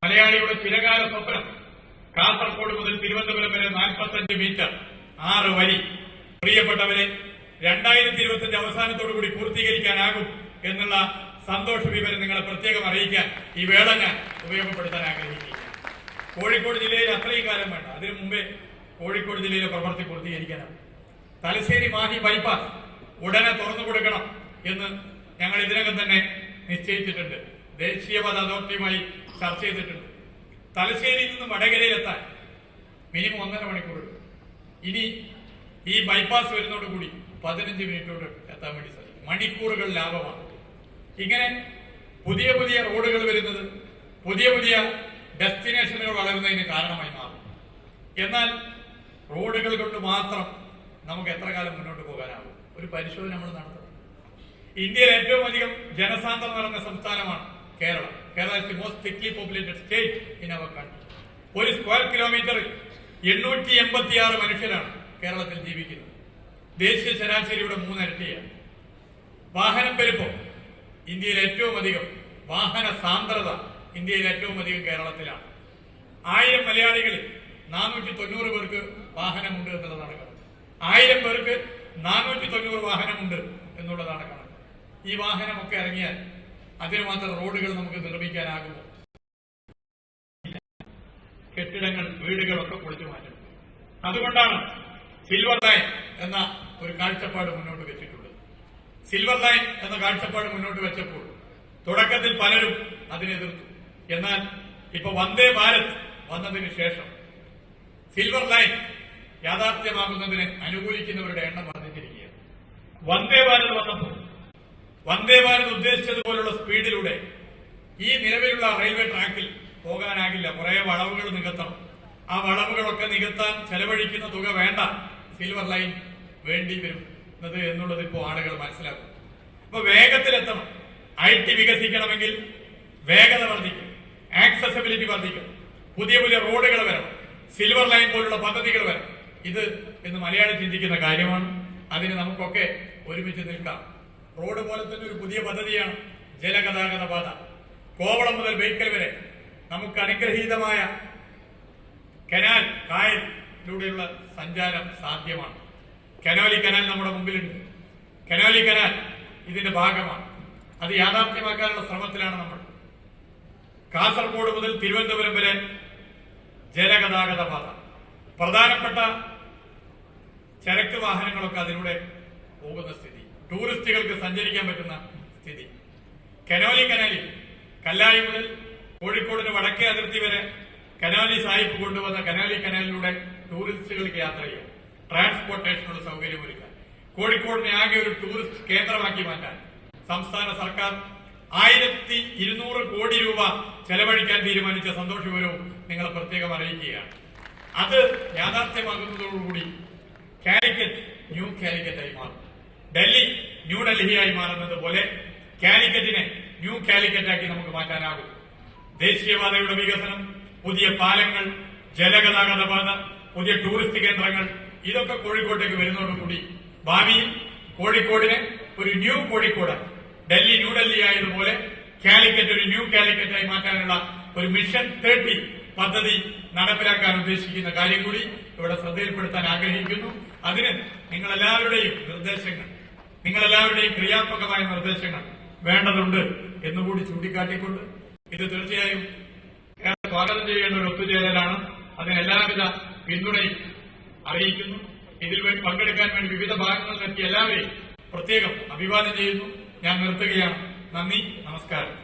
മലയാളിയുടെ ചിരകാല സ്വപ്നം കാസർഗോഡ് മുതൽ തിരുവനന്തപുരം വരെ 45 മീറ്റർ 6 വരി. പ്രിയപ്പെട്ടവരെ, 2025 അവസാനത്തോടുകൂടി പൂർത്തീകരിക്കാനാകും എന്നുള്ള സന്തോഷ വിവരം നിങ്ങളെ പ്രത്യേകം അറിയിക്കാൻ ഈ വേള ഞാൻ ഉപയോഗപ്പെടുത്താൻ ആഗ്രഹിക്കുക. കോഴിക്കോട് ജില്ലയിൽ അത്രയും കാലം വേണ്ട, അതിനു മുമ്പേ കോഴിക്കോട് ജില്ലയിലെ പ്രവൃത്തി പൂർത്തീകരിക്കാനാണ്. തലശ്ശേരി മാഹി ബൈപ്പാസ് ഉടനെ തുറന്നു കൊടുക്കണം എന്ന് ഞങ്ങൾ ഇതിനകം തന്നെ നിശ്ചയിച്ചിട്ടുണ്ട്. ദേശീയപാത അതോറിറ്റിയുമായി ചർച്ച ചെയ്തിട്ടുണ്ട്. തലശ്ശേരിയിൽ നിന്ന് വടകരയിലെത്താൻ മിനിമം 1.5 മണിക്കൂർ. ഇനി ഈ ബൈപ്പാസ് വരുന്നതോടുകൂടി 15 മിനിറ്റോട് എത്താൻ വേണ്ടി സാധിക്കും. മണിക്കൂറുകൾ ലാഭമാണ്. ഇങ്ങനെ പുതിയ പുതിയ റോഡുകൾ വരുന്നത് പുതിയ പുതിയ ഡെസ്റ്റിനേഷനുകൾ വളരുന്നതിന് കാരണമായി മാറും. എന്നാൽ റോഡുകൾ കൊണ്ട് മാത്രം നമുക്ക് എത്ര കാലം മുന്നോട്ട് പോകാനാകും? ഒരു പരിശോധന നമ്മൾ നടത്തണം. ഇന്ത്യയിൽ ഏറ്റവും അധികം ജനസാന്ദ്രത നിറഞ്ഞ സംസ്ഥാനമാണ് Keralam. Kerala is the most thickly populated state in our country. ഒരു സ്ക്വയർ കിലോമീറ്ററിൽ 886 മനുഷ്യരാണ് കേരളത്തിൽ ജീവിക്കുന്നത്. ദേശീയ ശരാശരിയുടെ 3 ഇരട്ടിയാണ്. വാഹനം പെരുപ്പം ഇന്ത്യയിൽ ഏറ്റവും അധികം, വാഹന സാന്ദ്രത ഇന്ത്യയിൽ ഏറ്റവും അധികം കേരളത്തിലാണ്. 1000 മലയാളികളിൽ 490 പേർക്ക് വാഹനമുണ്ട് എന്നുള്ളതാണ് കണക്ക്. 1000 പേർക്ക് 490 വാഹനമുണ്ട് എന്നുള്ളതാണ് കണക്ക്. ഈ വാഹനമൊക്കെ ഇറങ്ങിയാൽ അതിന് മാത്രം റോഡുകൾ നമുക്ക് നിർമ്മിക്കാനാകുമോ? കെട്ടിടങ്ങൾ, വീടുകളൊക്കെ പൊളിച്ചു മാറ്റും. അതുകൊണ്ടാണ് സിൽവർ ലൈൻ എന്ന ഒരു കാഴ്ചപ്പാട് മുന്നോട്ട് വെച്ചിട്ടുള്ളത്. സിൽവർ ലൈൻ എന്ന കാഴ്ചപ്പാട് മുന്നോട്ട് വെച്ചപ്പോൾ തുടക്കത്തിൽ പലരും അതിനെതിർത്തു. എന്നാൽ ഇപ്പൊ വന്ദേ ഭാരത് വന്നതിന് ശേഷം സിൽവർ ലൈൻ യാഥാർത്ഥ്യമാകുന്നതിന് അനുകൂലിക്കുന്നവരുടെ എണ്ണം വർദ്ധിച്ചിരിക്കുകയാണ്. വന്ദേ ഭാരത് വന്നപ്പോൾ വന്ദേ ഭാരത് ഉദ്ദേശിച്ചതുപോലുള്ള സ്പീഡിലൂടെ ഈ നിലവിലുള്ള റെയിൽവേ ട്രാക്കിൽ പോകാനാകില്ല. കുറെ വളവുകൾ നികത്തണം. ആ വളവുകളൊക്കെ നികത്താൻ ചെലവഴിക്കുന്ന തുക വേണ്ട, സിൽവർ ലൈൻ വേണ്ടി വരുന്നത് എന്നുള്ളത് ഇപ്പോൾ ആളുകൾ മനസ്സിലാക്കും. അപ്പൊ വേഗത്തിലെത്തണം. IT വികസിക്കണമെങ്കിൽ വേഗത വർദ്ധിക്കും, ആക്സസിബിലിറ്റി വർദ്ധിക്കും, പുതിയ പുതിയ റോഡുകൾ വരണം, സിൽവർ ലൈൻ പോലുള്ള പദ്ധതികൾ വരണം. ഇത് ഇന്ന് മലയാളി ചിന്തിക്കുന്ന കാര്യമാണ്. അതിന് നമുക്കൊക്കെ ഒരുമിച്ച് നിൽക്കാം. റോഡ് പോലെ തന്നെ ഒരു പുതിയ പദ്ധതിയാണ് ജലഗതാഗത പാത. കോവളം മുതൽ ബേക്കൽ വരെ നമുക്ക് അനുഗ്രഹീതമായ കനാൽ, കായലിലൂടെയുള്ള സഞ്ചാരം സാധ്യമാണ്. കനോലി കനാൽ നമ്മുടെ മുമ്പിലുണ്ട്. കനോലി കനാൽ ഇതിന്റെ ഭാഗമാണ്. അത് യാഥാർത്ഥ്യമാക്കാനുള്ള ശ്രമത്തിലാണ് നമ്മൾ. കാസർഗോഡ് മുതൽ തിരുവനന്തപുരം വരെ ജലഗതാഗത പാത, പ്രധാനപ്പെട്ട ചരക്ക് വാഹനങ്ങളൊക്കെ അതിലൂടെ പോകുന്ന സ്ഥിതി, ടൂറിസ്റ്റുകൾക്ക് സഞ്ചരിക്കാൻ പറ്റുന്ന സ്ഥിതി. കനോലി കനാലിൽ കല്ലായി മുതൽ കോഴിക്കോടിന് വടക്കേ അതിർത്തി വരെ കനോലി സാഹിബ് കൊണ്ടുവന്ന കനോലി കനാലിലൂടെ ടൂറിസ്റ്റുകൾക്ക് യാത്ര ചെയ്യാം, ട്രാൻസ്പോർട്ടേഷനുള്ള സൗകര്യമൊരുക്കാൻ, കോഴിക്കോടിനെ ആകെ ഒരു ടൂറിസ്റ്റ് കേന്ദ്രമാക്കി മാറ്റാൻ സംസ്ഥാന സർക്കാർ 1200 കോടി രൂപ ചെലവഴിക്കാൻ തീരുമാനിച്ച സന്തോഷ വിവരവും നിങ്ങളെ പ്രത്യേകം അറിയിക്കുകയാണ്. അത് യാഥാർത്ഥ്യമാകുന്നതോടുകൂടി കാലിക്കറ്റ് ന്യൂ കാലിക്കറ്റായി മാറും. ഡൽഹി ന്യൂഡൽഹിയായി മാറുന്നത് പോലെ കാലിക്കറ്റിനെ ന്യൂ കാലിക്കറ്റാക്കി നമുക്ക് മാറ്റാനാകും. ദേശീയപാതയുടെ വികസനം, പുതിയ പാലങ്ങൾ, ജലഗതാഗത പാത, പുതിയ ടൂറിസ്റ്റ് കേന്ദ്രങ്ങൾ, ഇതൊക്കെ കോഴിക്കോട്ടേക്ക് വരുന്നതോടുകൂടി ഭാവിയിൽ കോഴിക്കോടിനെ ഒരു ന്യൂ കോഴിക്കോട്, ഡൽഹി ന്യൂഡൽഹി ആയതുപോലെ കാലിക്കറ്റ് ഒരു ന്യൂ കാലിക്കറ്റായി മാറ്റാനുള്ള ഒരു മിഷൻ 30 പദ്ധതി നടപ്പിലാക്കാൻ ഉദ്ദേശിക്കുന്ന കാര്യം കൂടി ഇവിടെ ശ്രദ്ധയിൽപ്പെടുത്താൻ ആഗ്രഹിക്കുന്നു. അതിന് നിങ്ങളെല്ലാവരുടെയും നിർദ്ദേശങ്ങൾ, നിങ്ങളെല്ലാവരുടെയും ക്രിയാത്മകമായ നിർദ്ദേശങ്ങൾ വേണ്ടതുണ്ട് എന്നുകൂടി ചൂണ്ടിക്കാട്ടിക്കൊണ്ട് ഇത് തീർച്ചയായും സ്വാഗതം ചെയ്യേണ്ട ഒരു ഒത്തുചേരലാണ്. അതിന് എല്ലാവിധ പിന്തുണയും അറിയിക്കുന്നു. ഇതിൽ പങ്കെടുക്കാൻ വേണ്ടി വിവിധ ഭാഗങ്ങളിൽ നിന്നെത്തിയ എല്ലാവരെയും പ്രത്യേകം അഭിവാദ്യം ചെയ്യുന്നു. ഞാൻ നിർത്തുകയാണ്. നന്ദി, നമസ്കാരം.